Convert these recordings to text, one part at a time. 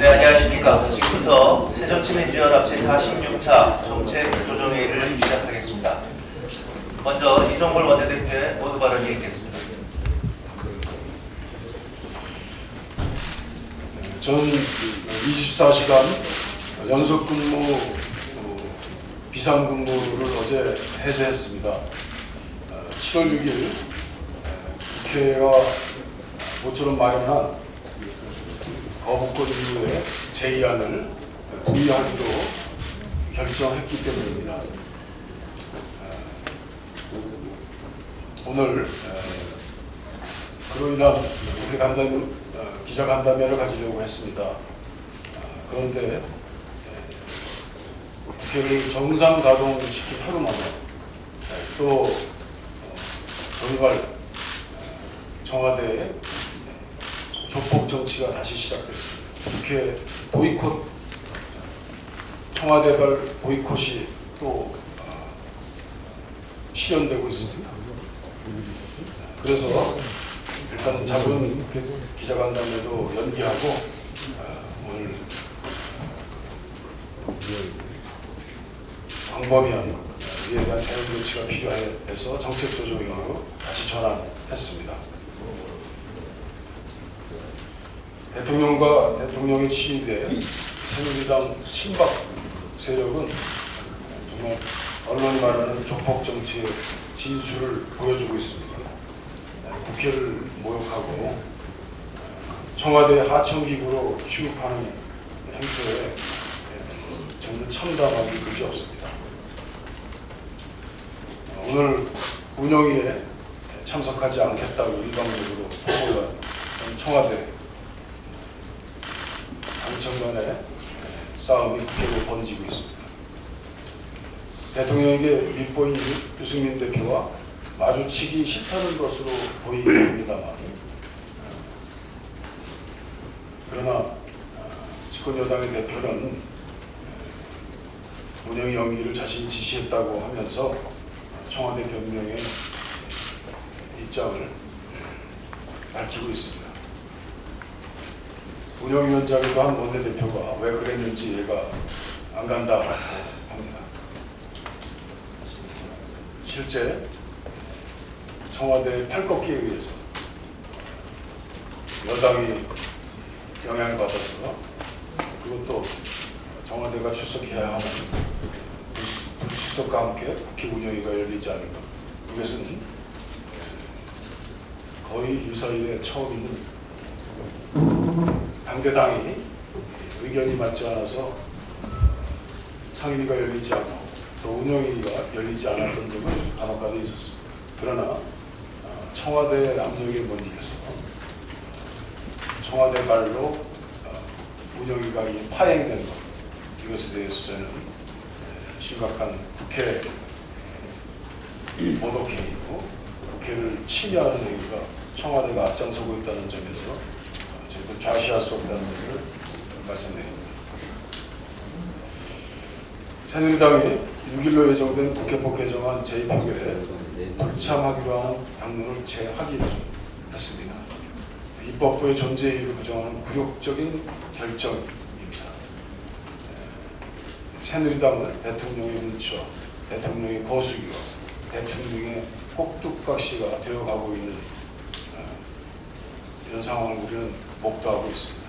네, 안녕하십니까. 지금부터 새정치민주연합 제46차 정책조정회의를 시작하겠습니다. 먼저 이종걸 원내대표의 모두 발언이 있겠습니다. 전 24시간 연속근무 비상근무를 어제 해제했습니다. 7월 6일 국회가 모처럼 마련한 거부권 이후에 제의안을 부의하기로 결정했기 때문입니다. 오늘 그로 인한 기자간담회를 가지려고 했습니다. 그런데 국회를 정상 가동시킨 하루 만에 또 정말 청와대의 조폭 정치가 다시 시작됐습니다. 국회 보이콧, 청와대발 보이콧이 또 실현되고 있습니다. 그래서 일단 작은 기자간담회도 연기하고 오늘 광범위한 이에 대한 대응 조치가 필요해서 정책조정회의로 다시 전환했습니다. 대통령과 대통령의 취임에 새누리당 친박 세력은 정말 언론이 말하는 조폭 정치의 진수를 보여주고 있습니다. 국회를 모욕하고 청와대 하청기구로 취급하는 행태에 저는 참담하기 그지 없습니다. 오늘 운영위에 참석하지 않겠다고 일방적으로 포고한 청와대 당청 간의 싸움이 국회로 번지고 있습니다. 대통령에게 윗보인 유승민 대표와 마주치기 싫다는 것으로 보이긴 합니다만, 그러나 집권여당의 대표는 운영 연기를 자신이 지시했다고 하면서 청와대 변명의 입장을 밝히고 있습니다. 운영위원장이고 한 원내대표가 왜 그랬는지 이해가 안 간다고 합니다. 실제 청와대의 팔꺾기에 의해서 여당이 영향을 받아서 그것도 청와대가 출석해야 하는 불출석과 함께 국회 운영위가 열리지 않은 것, 이것은 거의 유사일에 처음 있는 당대당이 의견이 맞지 않아서 상임위가 열리지 않고 또 운영위가 열리지 않았던 적은 간혹가다 있었습니다. 그러나 청와대 압력에 못 이겨서 청와대 발로 운영위가 파행된 것, 이것에 대해서 저는 심각한 국회 모독행위고 국회를 침해하는 행위가 청와대가 앞장서고 있다는 점에서 저희도 좌시할 수 없다는 점을 말씀드립니다. 새누리당이 6일로 예정된 국회법 개정안 제2판결에 불참하기로 하는 당론을 재확인했습니다. 입법부의 존재 이유를 부정하는 굴욕적인 결정입니다. 새누리당은 대통령의 문처, 대통령의 거수기와 대통령의 꼭두각시가 되어가고 있는 이런 상황을 우리는 목도하고 있습니다.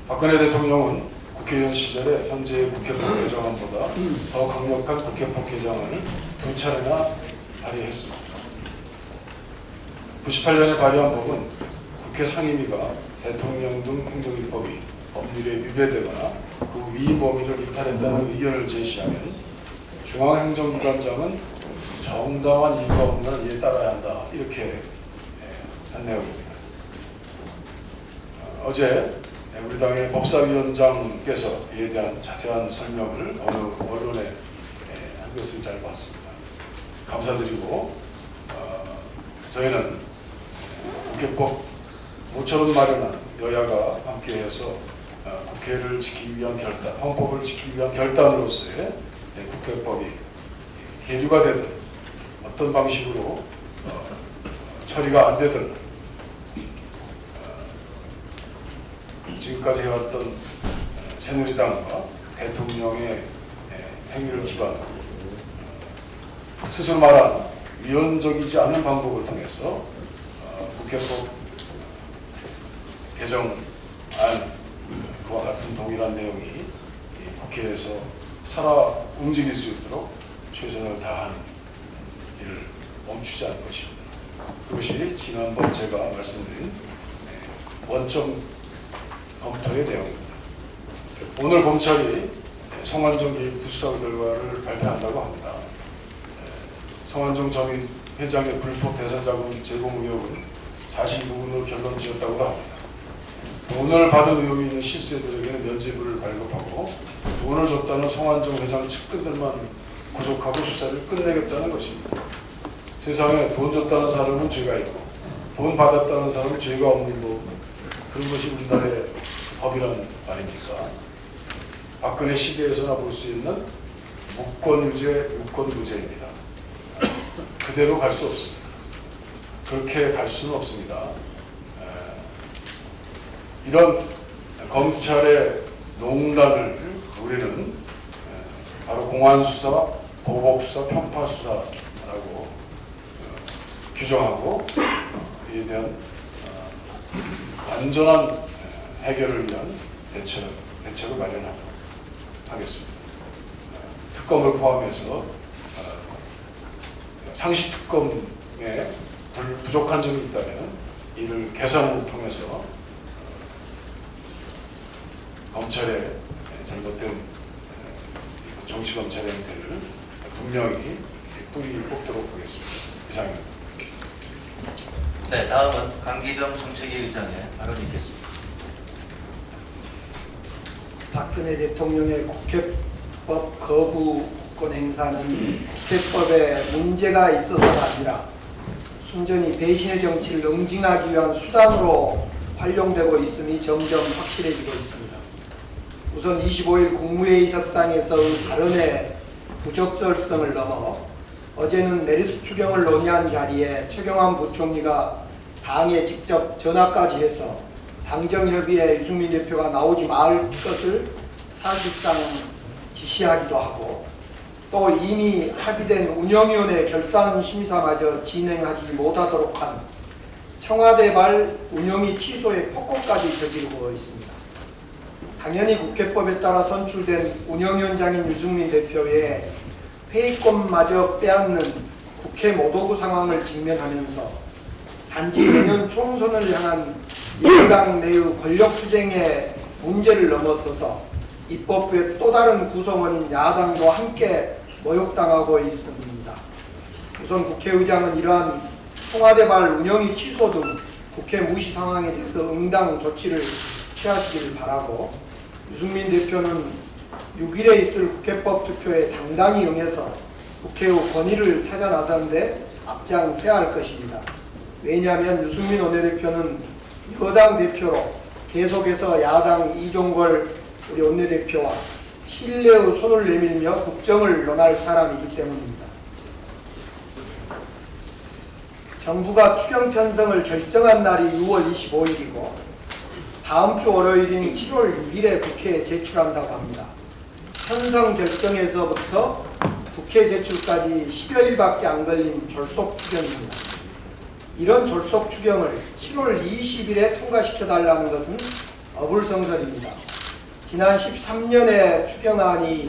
박근혜 대통령은 국회의원 시절에 현재의 국회법 개정안보다 더 강력한 국회법 개정안을 2차례나 발의했습니다. 98년에 발의한 법은 국회 상임위가 대통령 등 행정입법이 법률에 위배되거나 그 위 범위를 이탈했다는 의견을 제시하면 중앙행정기관장은 정당한 이유가 없는 이에 따라야 한다, 이렇게 한 내용입니다. 어제 우리 당의 법사위원장께서 이에 대한 자세한 설명을 어느 언론에 한 것을 잘 봤습니다. 감사드리고 저희는 국회법 모처럼 마련한 여야가 함께해서 국회를 지키기 위한 결단, 헌법을 지키기 위한 결단으로서의 국회법이 계류가 되든 어떤 방식으로 처리가 안 되든 지금까지 해왔던 새누리당과 대통령의 행위를 기반으로 스스로 말한 위헌적이지 않은 방법을 통해서 국회법 개정안 그와 같은 동일한 내용이 국회에서 살아 움직일 수 있도록 최선을 다하는 일을 멈추지 않을 것입니다. 그것이 지난번 제가 말씀드린 원점 검토의 내용입니다. 오늘 검찰이 성완종 게이트 수사 결과를 발표한다고 합니다. 성완종 전 회장의 불법 대선자금 제공 의혹은 사실 무근으로 결론 지었다고도 합니다. 돈을 받은 의혹이 있는 실세들에게는 면죄부를 발급하고 돈을 줬다는 성완종 회장 측근들만 구속하고 수사를 끝내겠다는 것입니다. 세상에 돈 줬다는 사람은 죄가 있고 돈 받았다는 사람은 죄가 없는 거, 그런 것이 우리나라의 법이란 말입니까? 박근혜 시대에서나 볼 수 있는 무권유죄, 무권무죄입니다. 그대로 갈 수 없습니다. 그렇게 갈 수는 없습니다. 이런 검찰의 농락을 우리는 바로 공안수사, 보복수사, 편파수사라고 규정하고 이에 대한 안전한 해결을 위한 대책을 마련하겠습니다. 특검을 포함해서 상시특검에 부족한 점이 있다면 이를 개선을 통해서 검찰의 잘못된 정치검찰의 행태를 분명히 뿌리 뽑도록 하겠습니다. 이상입니다. 네, 다음은 강기정 정책위 의장의 발언이 있겠습니다. 박근혜 대통령의 국회법 거부 국권 행사는 국회법에 문제가 있어서가 아니라 순전히 배신의 정치를 응징하기 위한 수단으로 활용되고 있음이 점점 확실해지고 있습니다. 우선 25일 국무회의 석상에서의 발언의 부적절성을 넘어 어제는 메르스 추경을 논의한 자리에 최경환 부총리가 당에 직접 전화까지 해서 당정협의회 유승민 대표가 나오지 말 것을 사실상 지시하기도 하고 또 이미 합의된 운영위원회 결산 심사마저 진행하지 못하도록 한 청와대발 운영위 취소의 폭거까지 저지르고 있습니다. 당연히 국회법에 따라 선출된 운영위원장인 유승민 대표의 회의권마저 빼앗는 국회 모도구 상황을 직면하면서 단지 내년 총선을 향한 민주당 내의 권력투쟁의 문제를 넘어서서 입법부의 또 다른 구성원인 야당도 함께 모욕당하고 있습니다. 우선 국회의장은 이러한 청와대발 운영위 취소 등 국회 무시 상황에 대해서 응당 조치를 취하시길 바라고 유승민 대표는 6일에 있을 국회법 투표에 당당히 응해서 국회의 권위를 찾아 나서는데 앞장서야 할 것입니다. 왜냐하면 유승민 원내대표는 여당 대표로 계속해서 야당 이종걸 우리 원내대표와 신뢰의 손을 내밀며 국정을 논할 사람이기 때문입니다. 정부가 추경 편성을 결정한 날이 6월 25일이고 다음 주 월요일인 7월 6일에 국회에 제출한다고 합니다. 편성 결정에서부터 국회 제출까지 10여일밖에 안 걸린 졸속 추경입니다. 이런 졸속 추경을 7월 20일에 통과시켜달라는 것은 어불성설입니다. 지난 13년의 추경안이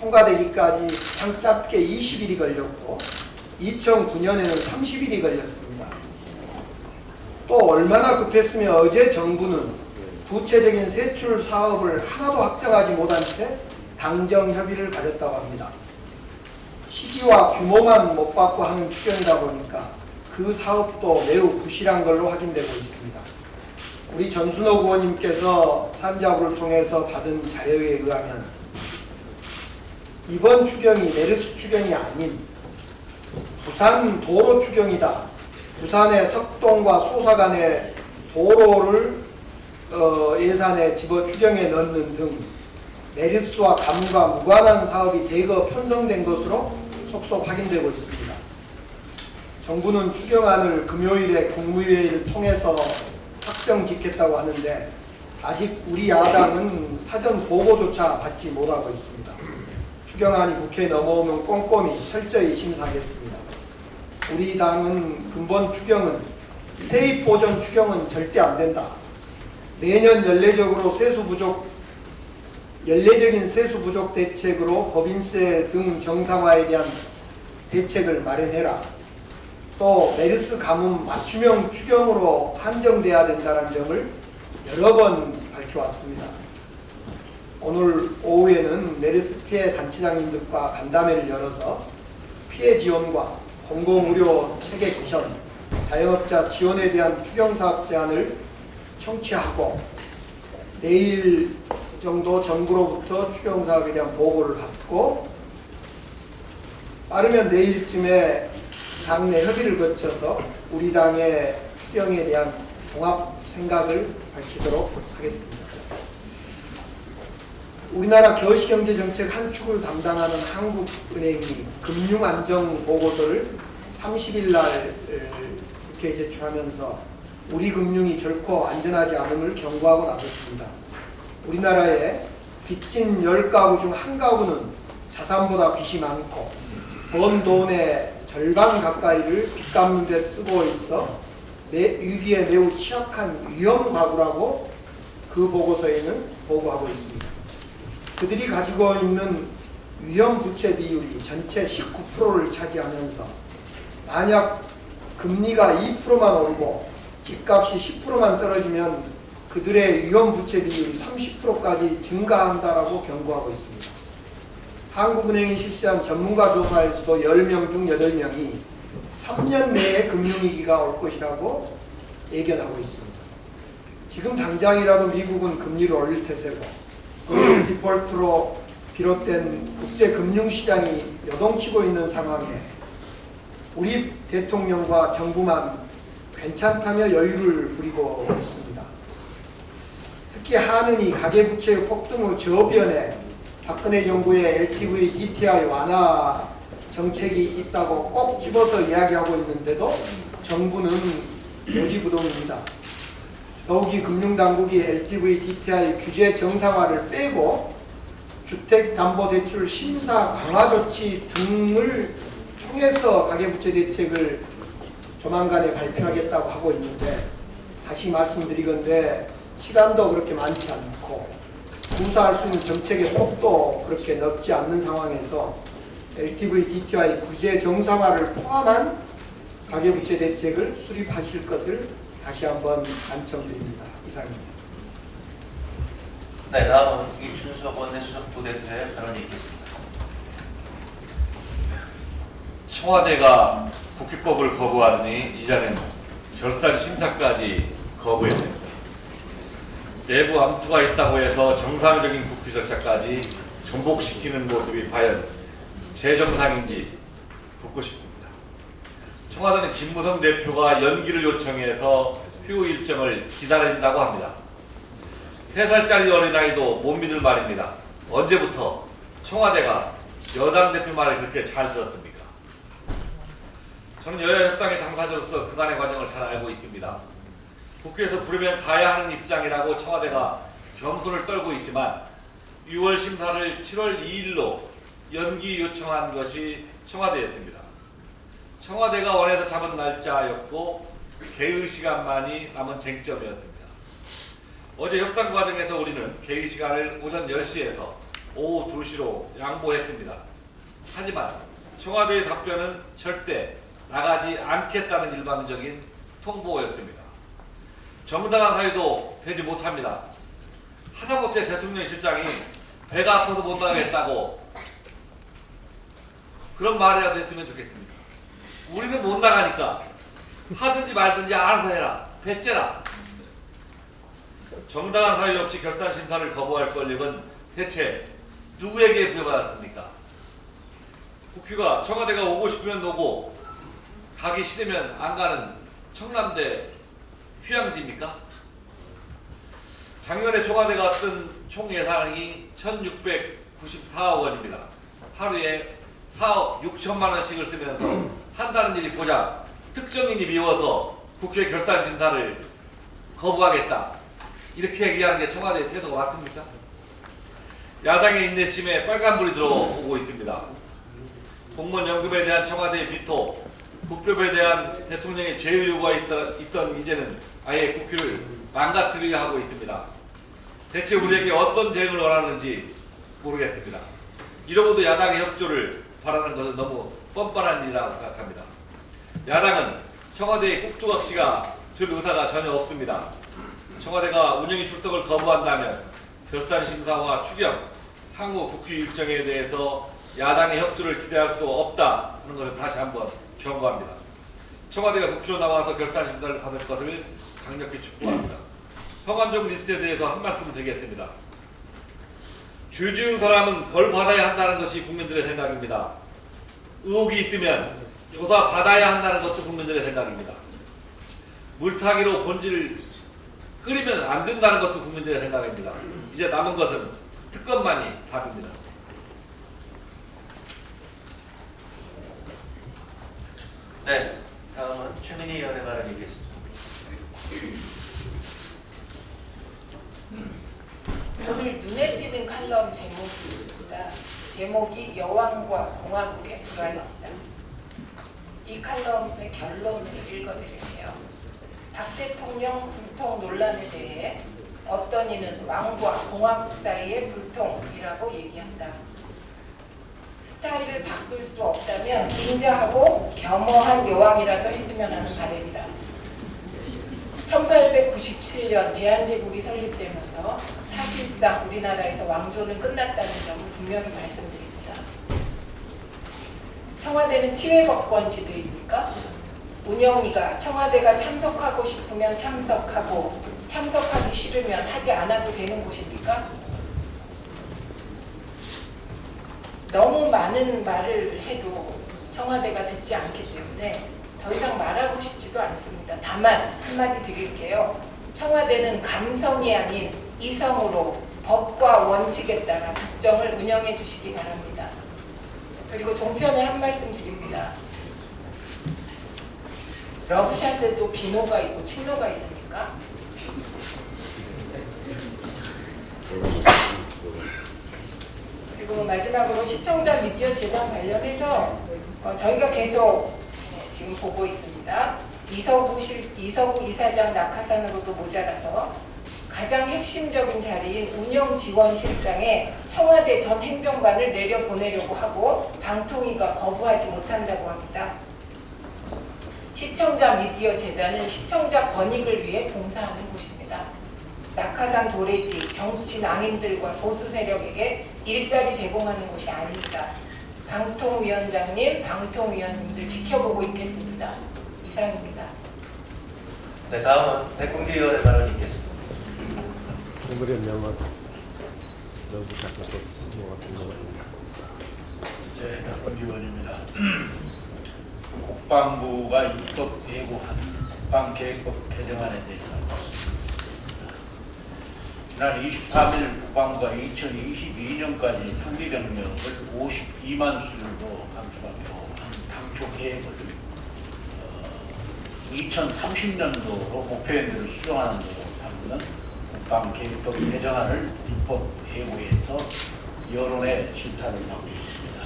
통과되기까지 가장 짧게 20일이 걸렸고 2009년에는 30일이 걸렸습니다. 또 얼마나 급했으면 어제 정부는 구체적인 세출 사업을 하나도 확정하지 못한 채 당정 협의를 가졌다고 합니다. 시기와 규모만 못 받고 하는 추경이다 보니까 그 사업도 매우 부실한 걸로 확인되고 있습니다. 우리 전순옥 의원님께서 산자부를 통해서 받은 자료에 의하면 이번 추경이 메르스 추경이 아닌 부산 도로 추경이다. 부산의 석동과 소사 간의 도로를 예산에 집어 추경에 넣는 등 메르스와 감과 무관한 사업이 대거 편성된 것으로 속속 확인되고 있습니다. 정부는 추경안을 금요일에 국무회의를 통해서 확정 짓겠다고 하는데 아직 우리 야당은 사전 보고조차 받지 못하고 있습니다. 추경안이 국회에 넘어오면 꼼꼼히 철저히 심사하겠습니다. 우리 당은 근본 추경은 세입 보전 추경은 절대 안 된다. 내년 연례적인 세수 부족 대책으로 법인세 등 정상화에 대한 대책을 마련해라. 또 메르스 가뭄 맞춤형 추경으로 한정돼야 된다는 점을 여러 번 밝혀왔습니다. 오늘 오후에는 메르스 피해 단체장님들과 간담회를 열어서 피해 지원과 공공의료 체계 개선, 자영업자 지원에 대한 추경사업 제안을 청취하고 내일 정도 정부로부터 추경사업에 대한 보고를 받고 빠르면 내일쯤에 당내 협의를 거쳐서 우리 당의 추경에 대한 종합 생각을 밝히도록 하겠습니다. 우리나라 겨시경제정책 한 축을 담당하는 한국은행이 금융안정보고서를 30일 날 국회에 제출하면서 우리 금융이 결코 안전하지 않음을 경고하고 나섰습니다. 우리나라에 빚진 10가구 중 1가구는 자산보다 빚이 많고 번 돈의 절반 가까이를 빚 갚는 데 쓰고 있어 위기에 매우 취약한 위험 가구라고 그 보고서에는 보고하고 있습니다. 그들이 가지고 있는 위험 부채 비율이 전체 19%를 차지하면서 만약 금리가 2%만 오르고 집값이 10%만 떨어지면 그들의 위험 부채 비율이 30%까지 증가한다라고 경고하고 있습니다. 한국은행이 실시한 전문가 조사에서도 10명 중 8명이 3년 내에 금융위기가 올 것이라고 예견하고 있습니다. 지금 당장이라도 미국은 금리를 올릴 태세고 글로벌 디폴트로 비롯된 국제 금융시장이 요동치고 있는 상황에 우리 대통령과 정부만 괜찮다며 여유를 부리고 있습니다. 특히 한은이 가계부채의 폭등 후 저변에 박근혜 정부의 LTV, DTI 완화 정책이 있다고 꼭 집어서 이야기하고 있는데도 정부는 요지부동입니다. 더욱이 금융당국이 LTV, DTI 규제 정상화를 빼고 주택담보대출 심사 강화 조치 등을 통해서 가계부채 대책을 조만간에 발표하겠다고 하고 있는데 다시 말씀드리건대 시간도 그렇게 많지 않고 구사할 수 있는 정책의 폭도 그렇게 넓지 않는 상황에서 LTV, DTI 규제 정상화를 포함한 가계부채 대책을 수립하실 것을 다시 한번 간청드립니다. 이상입니다. 네, 다음은 이춘석 원내수석 부대표의 발언이 있겠습니다. 청와대가 국회법을 거부하더니 이전엔 결산 심사까지 거부했습니다. 내부 암투가 있다고 해서 정상적인 국회 절차까지 전복시키는 모습이 과연 제정상인지 묻고 싶습니다. 청와대는 김무성 대표가 연기를 요청해서 휴후 일정을 기다린다고 합니다. 3살짜리 어린아이도 못 믿을 말입니다. 언제부터 청와대가 여당 대표 말을 그렇게 잘 들었습니까? 저는 여야 협상의 당사자로서 그간의 과정을 잘 알고 있습니다. 국회에서 부르면 가야 하는 입장이라고 청와대가 겸손을 떨고 있지만 6월 심사를 7월 2일로 연기 요청한 것이 청와대였습니다. 청와대가 원해서 잡은 날짜였고 개의 시간만이 남은 쟁점이었습니다. 어제 협상 과정에서 우리는 개의 시간을 오전 10시에서 오후 2시로 양보했습니다. 하지만 청와대의 답변은 절대 나가지 않겠다는 일방적인 통보였습니다. 정당한 사유도 되지 못합니다. 하다못해 대통령 실장이 배가 아파서 못 나가겠다고 그런 말이라도 했으면 좋겠습니다. 우리는 못 나가니까 하든지 말든지 알아서 해라. 배째라. 정당한 사유 없이 결단 심사를 거부할 권력은 대체 누구에게 부여받았습니까? 국회가 청와대가 오고 싶으면 오고 가기 싫으면 안 가는 청남대 휴양지입니까? 작년에 청와대가 쓴 총 예산이 1,694억 원입니다. 하루에 4억 6천만 원씩을 쓰면서 한다는 일이 고작 특정인이 미워서 국회 결단 심사를 거부하겠다. 이렇게 얘기하는 게 청와대의 태도가 맞습니까? 야당의 인내심에 빨간불이 들어오고 있습니다. 공무원 연금에 대한 청와대의 비토, 국법에 대한 대통령의 제일 요구가 있던 이제는 아예 국회를 망가뜨리려 하고 있습니다. 대체 우리에게 어떤 대응을 원하는지 모르겠습니다. 이러고도 야당의 협조를 바라는 것은 너무 뻔뻔한 일이라고 생각합니다. 야당은 청와대의 꼭두각시가 될 의사가 전혀 없습니다. 청와대가 운영위 출석을 거부한다면 결산심사와 추경, 향후 국회 일정에 대해서 야당의 협조를 기대할 수 없다는 것을 다시 한번 경고합니다. 청와대가 국회로 나와서 결산심사를 받을 것을 강력히 촉구합니다. 성완종 리스트에 대해서 한 말씀 드리겠습니다. 죄 지은 사람은 벌 받아야 한다는 것이 국민들의 생각입니다. 의혹이 있으면 조사 받아야 한다는 것도 국민들의 생각입니다. 물타기로 본질을 끓이면 안 된다는 것도 국민들의 생각입니다. 이제 남은 것은 특검만이 답입니다. 네, 다음은 최민희 의원의 발언이 있겠습니다. 오늘 눈에 띄는 칼럼 제목이 있습니다. 제목이 여왕과 공화국의 불화입니다. 이 칼럼의 결론을 읽어드릴게요. 박 대통령 불통 논란에 대해 어떤 이는 왕과 공화국 사이의 불통이라고 얘기한다. 스타일을 바꿀 수 없다면 인자하고 겸허한 여왕이라도 했으면 하는 바람이다. 1897년 대한제국이 설립되면서 사실상 우리나라에서 왕조는 끝났다는 점을 분명히 말씀드립니다. 청와대는 치외법권지대입니까? 운영위가 청와대가 참석하고 싶으면 참석하고 참석하기 싫으면 하지 않아도 되는 곳입니까? 너무 많은 말을 해도 청와대가 듣지 않기 때문에 더 이상 말하고 싶지도 않습니다. 다만 한마디 드릴게요. 청와대는 감성이 아닌 이성으로 법과 원칙에 따라 국정을 운영해 주시기 바랍니다. 그리고 종편에 한 말씀 드립니다. 러브샷에도 비노가 있고 친노가 있습니까? 그리고 마지막으로 시청자 미디어 재단 관련해서 저희가 계속 지금 보고 있습니다. 이서구 이사장 낙하산으로도 모자라서 가장 핵심적인 자리인 운영지원실장에 청와대 전 행정관을 내려보내려고 하고 방통위가 거부하지 못한다고 합니다. 시청자 미디어 재단은 시청자 권익을 위해 봉사하는 곳입니다. 낙하산 도래지 정치 낭인들과 보수 세력에게 일자리 제공하는 곳이 아닙니다. 방통위원장님, 방통위원님들 지켜보고 있겠습니다. 이상입니다. 네, 다음은 백군기 의원의 발언이 있겠습니다. 네, 백군기 의원입니다. 국방부가 입법 예고한 국방계획법 개정안에 대해서 말씀드리겠습니다. 지난 23일 국방부가 2022년까지 상비병력을 52만 수준으로 감축하기로 한 당초 계획을 2030년도로 목표연도를 수정하는 데로 담는 국방계획법 개정안을 입법 예고해서 여론의 질타를 받고 있습니다.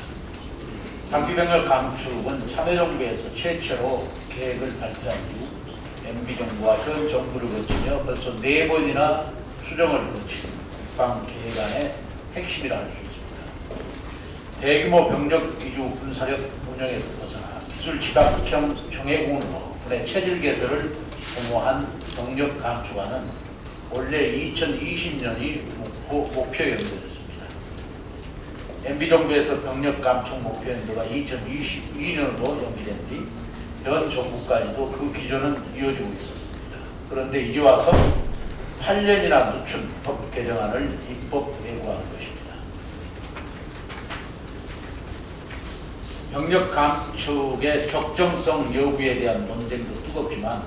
상비병력 감축은 참여정부에서 최초로 계획을 발표한 이후 MB정부와 현 정부를 거치며 벌써 4번이나 수정을 거친 국방계획안의 핵심이라 할 수 있습니다. 대규모 병력 위주 군사력 운영에서 벗어나 기술 집합형 정예공으로 군의 체질 개설을 도모한 병력 감축안은 원래 2020년이 목표 연도였습니다. MB정부에서 병력 감축 목표 연도가 2022년으로 연기된 뒤 현 정부까지도 그 기조는 이어지고 있었습니다. 그런데 이제 와서 8년이나 늦춘 법 개정안을 입법 예고한 것입니다. 병력 감축의 적정성 여부에 대한 논쟁도 뜨겁지만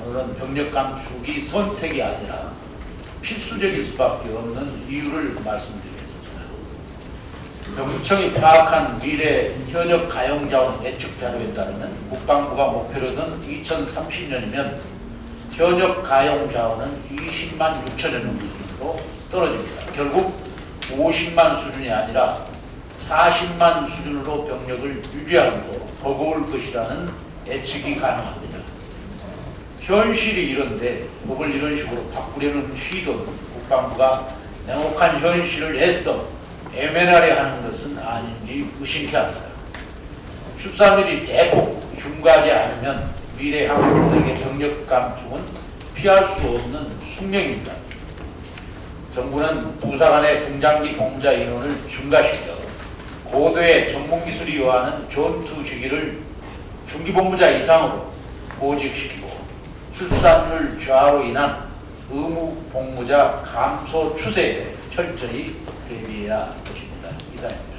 오늘은 병력 감축이 선택이 아니라 필수적일 수밖에 없는 이유를 말씀드리겠습니다. 병무청이 파악한 미래 현역 가용자원 예측 자료에 따르면 국방부가 목표로 든 2030년이면 현역 가용 자원은 20만 6천여 명 수준으로 떨어집니다. 결국 50만 수준이 아니라 40만 수준으로 병력을 유지하기도 버거울 것이라는 예측이 가능합니다. 현실이 이런데 법을 이런 식으로 바꾸려는 시도는 국방부가 냉혹한 현실을 애써 애매하게 하는 것은 아닌지 의심케 합니다. 출산율이 대폭 증가하지 않으면 미래 항공력의 병력 감축은 피할 수 없는 숙명입니다. 정부는 부사 간의 중장기 공자 인원을 증가시켜 고도의 전문기술이 요하는 전투지기를 중기본부자 이상으로 보직시키고 출산율 저하로 인한 의무 복무자 감소 추세에 철저히 대비해야 할 것입니다. 이상입니다.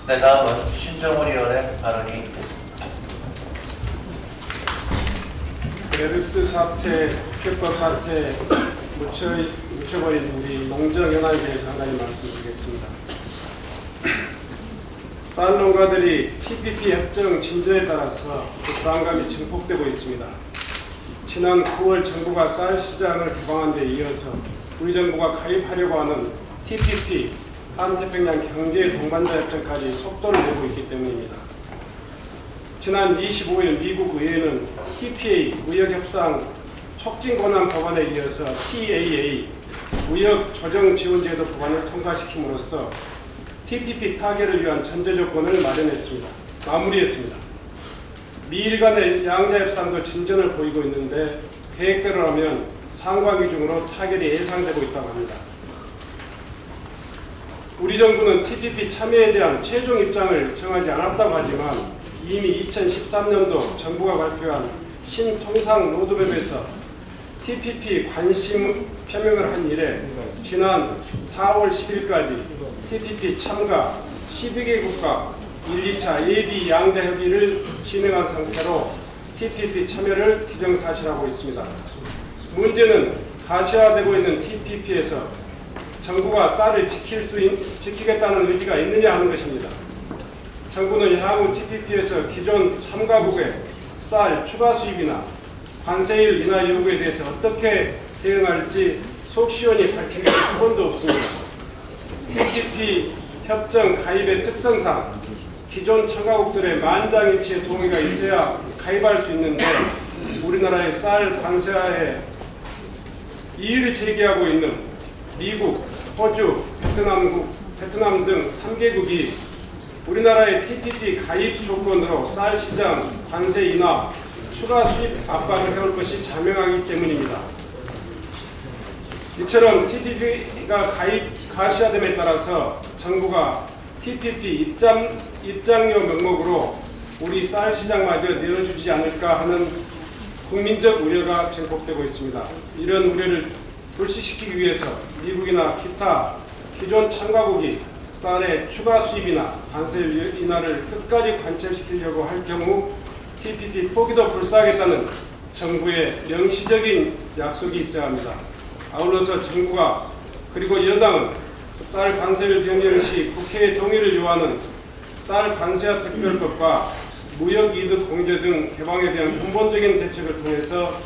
네, 다음은 신정훈 의원의 발언이 있겠습니다. 메르스 사태, 국회법 사태 묻혀버린 우리 농정연합에 대해서 한 가지 말씀드리겠습니다. 쌀 농가들이 TPP 협정 진전에 따라서 불안감이 증폭되고 있습니다. 지난 9월 정부가 쌀 시장을 개방한 데 이어서 우리 정부가 가입하려고 하는 TPP 한태평양 경제 동반자 협정까지 속도를 내고 있기 때문입니다. 지난 25일 미국 의회는 TPA 무역협상 촉진 권한 법안에 이어서 TAA 무역 조정 지원 제도 법안을 통과시킴으로써 TPP 타결을 위한 전제 조건을 마무리했습니다. 미일 간의 양자 협상도 진전을 보이고 있는데 계획대로라면 상반기 중으로 타결이 예상되고 있다고 합니다. 우리 정부는 TPP 참여에 대한 최종 입장을 정하지 않았다고 하지만 이미 2013년도 정부가 발표한 신통상 로드맵에서 TPP 관심 표명을 한 이래 지난 4월 10일까지 TPP 참가 12개 국가 1, 2차 예비 양자 협의를 진행한 상태로 TPP 참여를 기정사실하고 있습니다. 문제는 가시화되고 있는 TPP에서 정부가 쌀을 지키겠다는 의지가 있느냐 하는 것입니다. 정부는 향후 TPP에서 기존 참가국의 쌀 추가 수입이나 관세율 인하 요구에 대해서 어떻게 대응할지 속 시원히 밝힌 것이 한 번도 없습니다. TPP 협정 가입의 특성상 기존 참가국들의 만장일치의 동의가 있어야 가입할 수 있는데 우리나라의 쌀 관세화에 이의를 제기하고 있는 미국, 호주, 베트남 등 3개국이 우리나라의 TPP 가입 조건으로 쌀 시장 관세 인하, 추가 수입 압박을 해올 것이 자명하기 때문입니다. 이처럼 TPP가 가시화됨에 따라서 정부가 TPP 입장료 명목으로 우리 쌀 시장마저 내려주지 않을까 하는 국민적 우려가 증폭되고 있습니다. 이런 우려를 불식시키기 위해서 미국이나 기타 기존 참가국이 쌀의 추가 수입이나 관세 인하를 끝까지 관철시키려고 할 경우 TPP 포기도 불사하겠다는 정부의 명시적인 약속이 있어야 합니다. 아울러서 정부가 그리고 여당은 쌀 관세율 변경 시 국회의 동의를 요하는 쌀 관세화 특별법과 무역이득 공제 등 개방에 대한 근본적인 대책을 통해서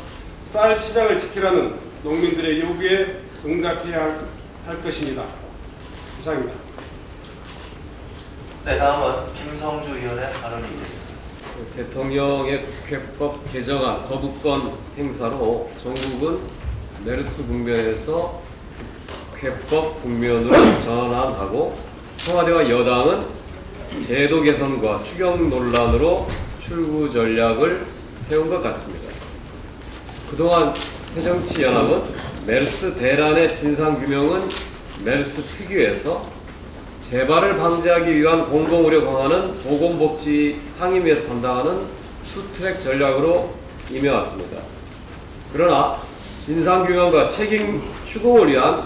쌀 시장을 지키라는 농민들의 요구에 응답해야 할 것입니다. 이상입니다. 네, 다음은 김성주 의원의 발언이 있겠습니다. 대통령의 국회법 개정안 거부권 행사로 전국은 메르스 국면에서 국회법 국면으로 전환하고 청와대와 여당은 제도 개선과 추경 논란으로 출구 전략을 세운 것 같습니다. 그동안 새정치연합은 메르스 대란의 진상규명은 메르스 특유에서 재발을 방지하기 위한 공공의료 강화는 보건복지 상임위에서 담당하는 투트랙 전략으로 임해왔습니다. 그러나 진상규명과 책임 추궁을 위한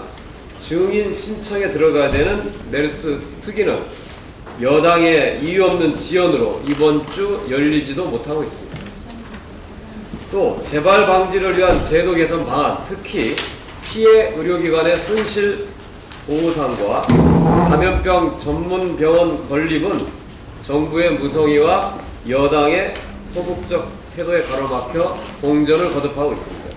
증인 신청에 들어가야 되는 메르스 특위는 여당의 이유 없는 지연으로 이번 주 열리지도 못하고 있습니다. 또 재발 방지를 위한 제도 개선 방안, 특히 피해 의료기관의 손실 보호상과 감염병 전문 병원 건립은 정부의 무성의와 여당의 소극적 태도에 가로막혀 공전을 거듭하고 있습니다.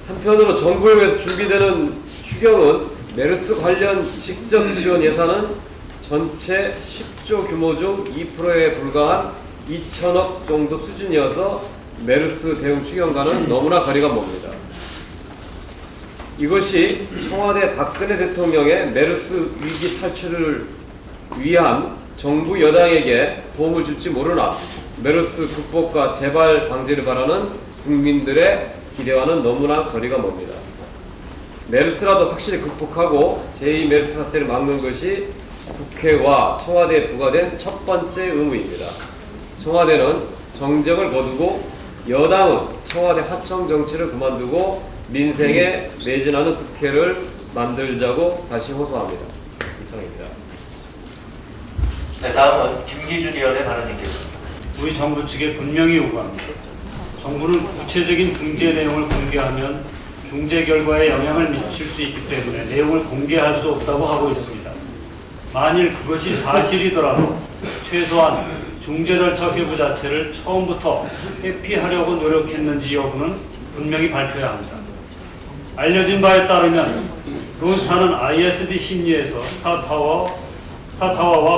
한편으로 정부에서 준비되는 추경은 메르스 관련 직접 지원 예산은 전체 10조 규모 중 2%에 불과한 2천억 정도 수준이어서 메르스 대응 추경과는 너무나 거리가 멉니다. 이것이 청와대 박근혜 대통령의 메르스 위기 탈출을 위한 정부 여당에게 도움을 줄지 모르나 메르스 극복과 재발 방지를 바라는 국민들의 기대와는 너무나 거리가 멉니다. 메르스라도 확실히 극복하고 제2 메르스 사태를 막는 것이 국회와 청와대에 부과된 첫 번째 의무입니다. 청와대는 정쟁을 거두고 여당은 청와대 하청 정치를 그만두고 민생에 매진하는 국회를 만들자고 다시 호소합니다. 이상입니다. 네, 다음은 김기준 의원의 발언이 있겠습니다. 우리 정부 측에 분명히 요구합니다. 정부는 구체적인 중재 내용을 공개하면 중재 결과에 영향을 미칠 수 있기 때문에 내용을 공개할 수 없다고 하고 있습니다. 만일 그것이 사실이더라도 최소한 중재 절차 회부 자체를 처음부터 회피하려고 노력했는지 여부는 분명히 밝혀야 합니다. 알려진 바에 따르면 론스타는 ISD 심리에서 스타타워와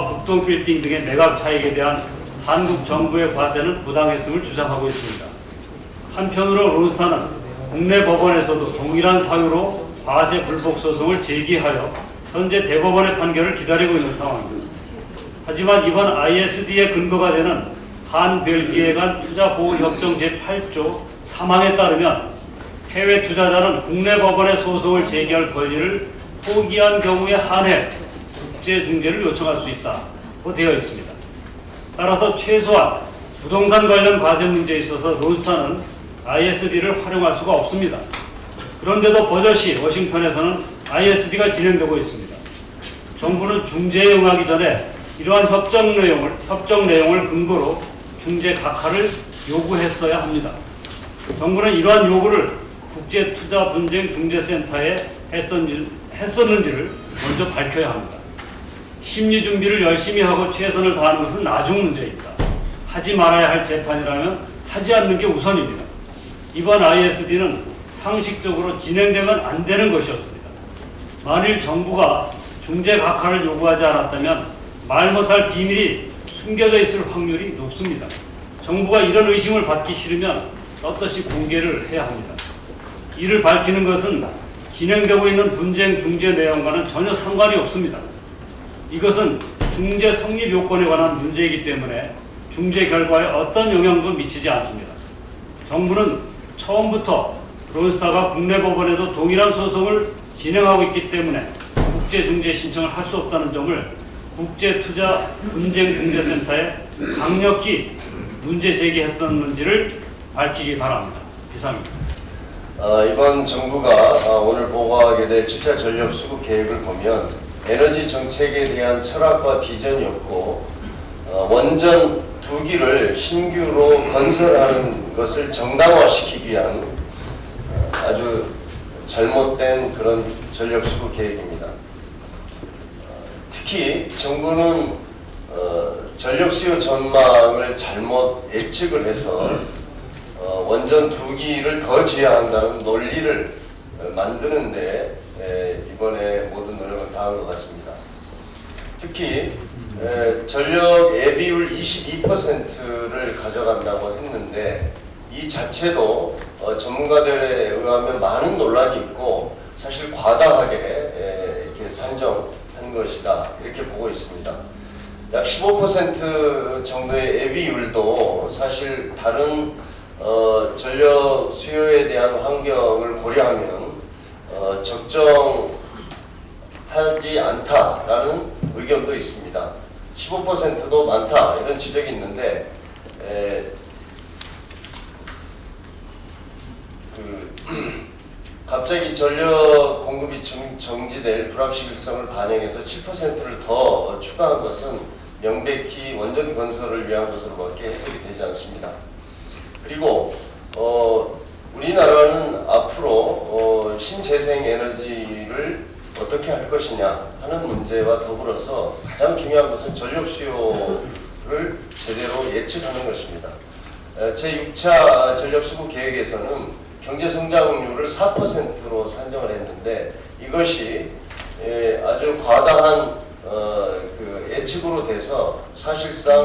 극동빌딩 등의 매각 차익에 대한 한국 정부의 과세는 부당했음을 주장하고 있습니다. 한편으로 론스타는 국내 법원에서도 동일한 사유로 과세 불복 소송을 제기하여 현재 대법원의 판결을 기다리고 있는 상황입니다. 하지만 이번 ISD의 근거가 되는 한벨기에 간 투자보호협정 제8조 3항에 따르면 해외 투자자는 국내 법원에 소송을 제기할 권리를 포기한 경우에 한해 국제 중재를 요청할 수 있다고 되어 있습니다. 따라서 최소한 부동산 관련 과세 문제에 있어서 론스타는 ISD를 활용할 수가 없습니다. 그런데도 버젓이 워싱턴에서는 ISD가 진행되고 있습니다. 정부는 중재에 응하기 전에 이러한 협정 내용을 근거로 중재 각하를 요구했어야 합니다. 정부는 이러한 요구를 국제투자분쟁중재센터에 했었는지를 먼저 밝혀야 합니다. 심리 준비를 열심히 하고 최선을 다하는 것은 나중 문제입니다. 하지 말아야 할 재판이라면 하지 않는 게 우선입니다. 이번 ISD는 상식적으로 진행되면 안 되는 것이었습니다. 만일 정부가 중재 각하를 요구하지 않았다면 말 못할 비밀이 숨겨져 있을 확률이 높습니다. 정부가 이런 의심을 받기 싫으면 떳떳이 공개를 해야 합니다. 이를 밝히는 것은 진행되고 있는 분쟁 중재 내용과는 전혀 상관이 없습니다. 이것은 중재 성립 요건에 관한 문제이기 때문에 중재 결과에 어떤 영향도 미치지 않습니다. 정부는 처음부터 론스타가 국내 법원에도 동일한 소송을 진행하고 있기 때문에 국제 중재 신청을 할 수 없다는 점을 국제투자분쟁중재센터에 강력히 문제 제기했었는지를 밝히기 바랍니다. 이상입니다. 이번 정부가 오늘 보고하게 될 7차 전력수급 계획을 보면 에너지 정책에 대한 철학과 비전이 없고 원전 2기를 신규로 건설하는 것을 정당화시키기 위한 아주 잘못된 그런 전력수급 계획입니다. 특히 정부는 전력수요 전망을 잘못 예측을 해서 원전 2기를 더 제한한다는 논리를 만드는데 이번에 모든 노력을 다한 것 같습니다. 특히 전력 예비율 22%를 가져간다고 했는데 이 자체도 전문가들에 의하면 많은 논란이 있고 사실 과다하게 이렇게 산정한 것이다 이렇게 보고 있습니다. 약 15% 정도의 예비율도 사실 다른 전력 수요에 대한 환경을 고려하면 적정하지 않다라는 의견도 있습니다. 15%도 많다 이런 지적이 있는데 갑자기 전력 공급이 정지될 불확실성을 반영해서 7%를 더 추가한 것은 명백히 원전 건설을 위한 것으로밖에 해석이 되지 않습니다. 그리고 우리나라는 앞으로 신재생 에너지를 어떻게 할 것이냐 하는 문제와 더불어서 가장 중요한 것은 전력 수요를 제대로 예측하는 것입니다. 제6차 전력수급 계획에서는 경제성장률을 4%로 산정을 했는데 이것이 아주 과다한 그 예측으로 돼서 사실상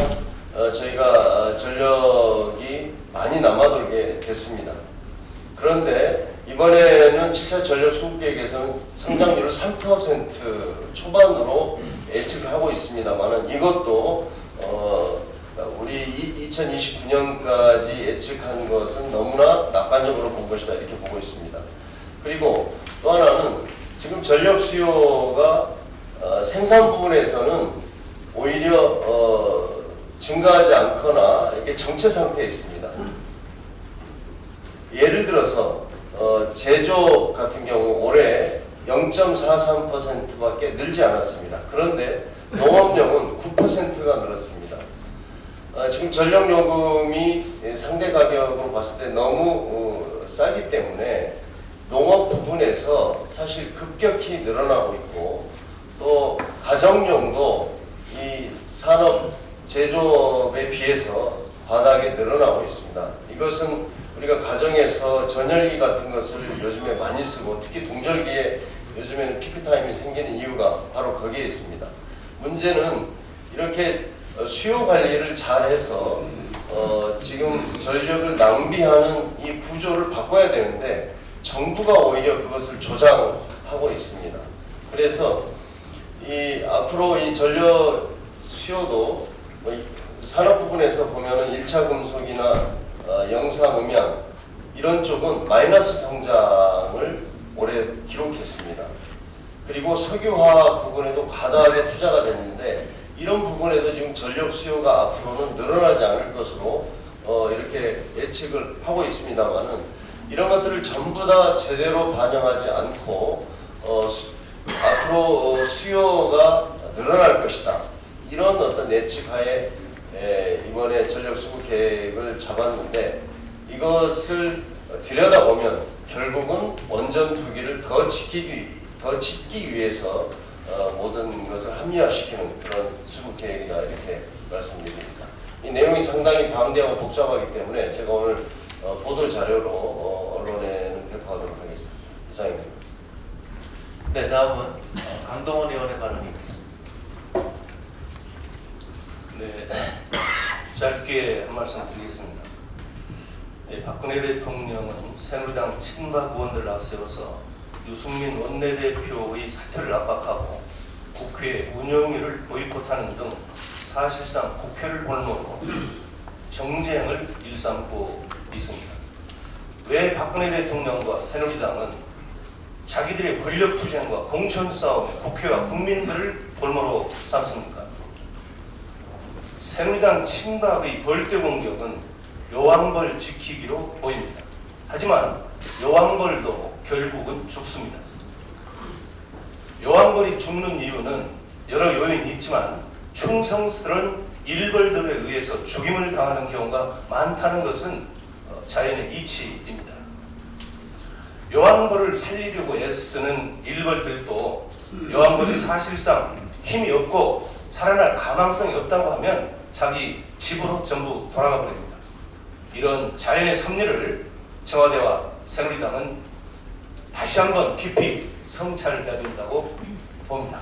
저희가 전력이 많이 남아돌게 됐습니다. 그런데 이번에는 7차 전력 수급 계획에서는 성장률을 3% 초반으로 예측을 하고 있습니다만은 이것도 우리 2029년까지 예측한 것은 너무나 낙관적으로 본 것이다 이렇게 보고 있습니다. 그리고 또 하나는 지금 전력 수요가 생산 부분에서는 오히려 증가하지 않거나 이렇게 정체 상태에 있습니다. 예를 들어서 제조 같은 경우 올해 0.43%밖에 늘지 않았습니다. 그런데 농업용은 9%가 늘었습니다. 지금 전력요금이 상대 가격으로 봤을 때 너무 싸기 때문에 농업 부분에서 사실 급격히 늘어나고 있고 또 가정용도 이 산업 제조업에 비해서 바닥에 늘어나고 있습니다. 이것은 우리가 가정에서 전열기 같은 것을 요즘에 많이 쓰고 특히 동절기에 요즘에는 피크타임이 생기는 이유가 바로 거기에 있습니다. 문제는 이렇게 수요 관리를 잘해서 지금 전력을 낭비하는 이 구조를 바꿔야 되는데 정부가 오히려 그것을 조장하고 있습니다. 그래서 이 앞으로 이 전력 수요도 산업 부분에서 보면은 1차 금속이나 영상 음향 이런 쪽은 마이너스 성장을 올해 기록했습니다. 그리고 석유화학 부분에도 과다하게 투자가 됐는데 이런 부분에도 지금 전력 수요가 앞으로는 늘어나지 않을 것으로 이렇게 예측을 하고 있습니다만은 이런 것들을 전부 다 제대로 반영하지 않고 앞으로 수요가 늘어날 것이다. 이런 어떤 예측하에 이번에 전력 수급 계획을 잡았는데 이것을 들여다보면 결국은 원전 투기를 더 짓기 위해서 모든 것을 합리화시키는 그런 수급 계획이다 이렇게 말씀드립니다. 이 내용이 상당히 방대하고 복잡하기 때문에 제가 오늘 보도 자료로 언론에는 배포하도록 하겠습니다. 이상입니다. 네, 다음은 강동원 의원의 발언이겠습니다. 네, 짧게 한 말씀 드리겠습니다. 박근혜 대통령은 새누리당 친박 의원들을 앞세워서 유승민 원내대표의 사퇴를 압박하고 국회 운영위를 보이콧하는 등 사실상 국회를 볼모로 정쟁을 일삼고 있습니다. 왜 박근혜 대통령과 새누리당은 자기들의 권력투쟁과 공천싸움에 국회와 국민들을 볼모로 삼습니까? 새누리당 친박의 벌떼 공격은 요한벌 지키기로 보입니다. 하지만 요한벌도 결국은 죽습니다. 요한벌이 죽는 이유는 여러 요인이 있지만 충성스러운 일벌들에 의해서 죽임을 당하는 경우가 많다는 것은 자연의 이치입니다. 요한벌을 살리려고 애쓰는 일벌들도 요한벌이 사실상 힘이 없고 살아날 가망성이 없다고 하면 자기 집으로 전부 돌아가 버립니다. 이런 자연의 섭리를 청와대와 새누리당은 다시 한번 깊이 성찰해야 된다고 봅니다.